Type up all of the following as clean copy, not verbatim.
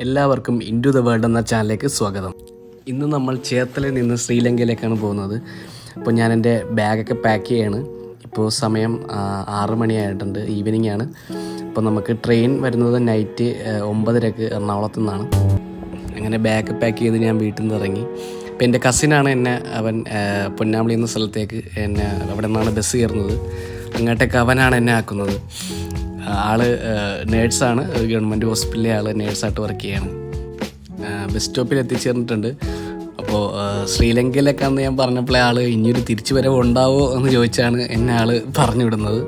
എല്ലാവർക്കും into the world എന്ന ചാനലിലേക്ക് സ്വാഗതം. ഇന്ന് നമ്മൾ ചേർത്തലയിൽ നിന്ന് ശ്രീലങ്കയിലേക്കാണ് പോകുന്നത്. അപ്പോൾ ഞാൻ എൻ്റെ ബാഗൊക്കെ പാക്ക് ചെയ്യാണ്. ഇപ്പോൾ സമയം 6 മണിയായിട്ടുണ്ട്, ഈവനിങ് ആണ്. അപ്പോൾ നമുക്ക് ട്രെയിൻ വരുന്നത് നൈറ്റ് 9:30 എറണാകുളത്തു നിന്നാണ്. അങ്ങനെ ബാഗ് പാക്ക് ചെയ്ത് ഞാൻ വീട്ടിൽ നിന്ന് ഇറങ്ങി. അപ്പോൾ എൻ്റെ കസിനാണ് അവൻ പൊന്നാമളി എന്ന സ്ഥലത്തേക്ക് അവിടെ നിന്നാണ് ബസ് കയറുന്നത്. അങ്ങോട്ടേക്ക് അവനാണ് എന്നെ ആക്കുന്നത്. ആള് നേഴ്സാണ്, ഗവൺമെൻറ് ഹോസ്പിറ്റലിലെ ആൾ നേഴ്സായിട്ട് വർക്ക് ചെയ്യാണ്. ബസ് സ്റ്റോപ്പിൽ എത്തിച്ചേർന്നിട്ടുണ്ട്. അപ്പോൾ ശ്രീലങ്കയിലേക്കാണെന്ന് ഞാൻ പറഞ്ഞപ്പോഴേ ആൾ ഇനിയൊരു തിരിച്ചു വരവ് ഉണ്ടാവുമോ എന്ന് ചോദിച്ചാണ് എന്നെ ആൾ പറഞ്ഞു വിടുന്നത്.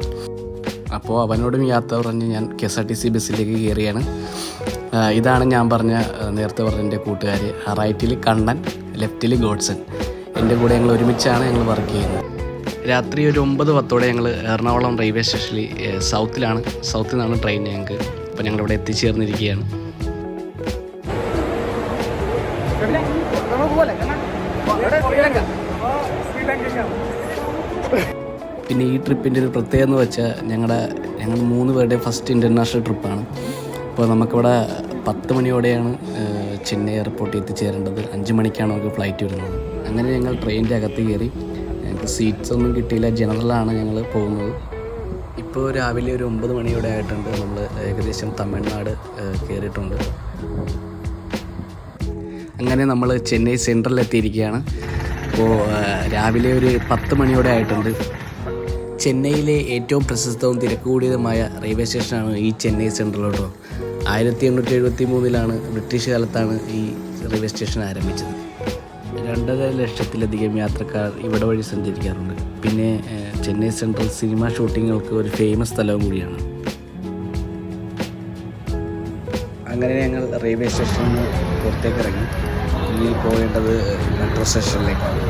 അപ്പോൾ അവനോടും യാത്ര പറഞ്ഞ് ഞാൻ KSRTC ബസ്സിലേക്ക് കയറിയാണ്. ഇതാണ് ഞാൻ നേരത്തെ പറഞ്ഞ എൻ്റെ കൂട്ടുകാർ. റൈറ്റിൽ കണ്ണൻ, ലെഫ്റ്റിൽ ഗോഡ്സൺ. എൻ്റെ കൂടെ ഞങ്ങൾ ഒരുമിച്ചാണ് ഞങ്ങൾ വർക്ക് ചെയ്യുന്നത്. രാത്രി ഒരു 9:10 ഞങ്ങൾ എറണാകുളം റെയിൽവേ സ്റ്റേഷനിൽ സൗത്തിൽ നിന്നാണ് ട്രെയിൻ ഞങ്ങൾക്ക്. അപ്പോൾ ഞങ്ങളിവിടെ എത്തിച്ചേർന്നിരിക്കുകയാണ്. പിന്നെ ഈ ട്രിപ്പിൻ്റെ ഒരു പ്രത്യേകത എന്ന് വെച്ചാൽ ഞങ്ങൾ 3 പേരുടെ ഫസ്റ്റ് ഇൻ്റർനാഷണൽ ട്രിപ്പാണ്. അപ്പോൾ നമുക്കിവിടെ 10 മണിയോടെയാണ് ചെന്നൈ എയർപോർട്ടിൽ എത്തിച്ചേരേണ്ടത്. 5 മണിക്കാണ് നമുക്ക് ഫ്ലൈറ്റ് വരുന്നത്. അങ്ങനെ ഞങ്ങൾ ട്രെയിനിൻ്റെ അകത്ത് കയറി. ഞങ്ങൾക്ക് സീറ്റ്സ് ഒന്നും കിട്ടിയില്ല, ജനറലാണ് ഞങ്ങൾ പോകുന്നത്. ഇപ്പോൾ രാവിലെ ഒരു 9 മണിയോടെ ആയിട്ടുണ്ട്. നമ്മൾ ഏകദേശം തമിഴ്നാട് കയറിയിട്ടുണ്ട്. അങ്ങനെ നമ്മൾ ചെന്നൈ സെൻട്രലിൽ എത്തിയിരിക്കുകയാണ്. അപ്പോൾ രാവിലെ ഒരു 10 മണിയോടെ ആയിട്ടുണ്ട്. ചെന്നൈയിലെ ഏറ്റവും പ്രശസ്തവും തിരക്ക് കൂടിയതുമായ റെയിൽവേ സ്റ്റേഷനാണ് ഈ ചെന്നൈ സെൻട്രൽ. കേട്ടോ, 1873 ബ്രിട്ടീഷ് കാലത്താണ് ഈ റെയിൽവേ സ്റ്റേഷൻ ആരംഭിച്ചത്. 2.5 ലക്ഷത്തിലധികം യാത്രക്കാർ ഇവിടെ വഴി സഞ്ചരിക്കാറുണ്ട്. പിന്നെ ചെന്നൈ സെൻട്രൽ സിനിമ ഷൂട്ടിങ്ങുകൾക്ക് ഒരു ഫേമസ് സ്ഥലവും കൂടിയാണ്. അങ്ങനെ ഞങ്ങൾ റെയിൽവേ സ്റ്റേഷനിൽ നിന്ന് പുറത്തേക്ക് ഇറങ്ങി. ഇനി പോകേണ്ടത് മെട്രോ സ്റ്റേഷനിലേക്കാണ്.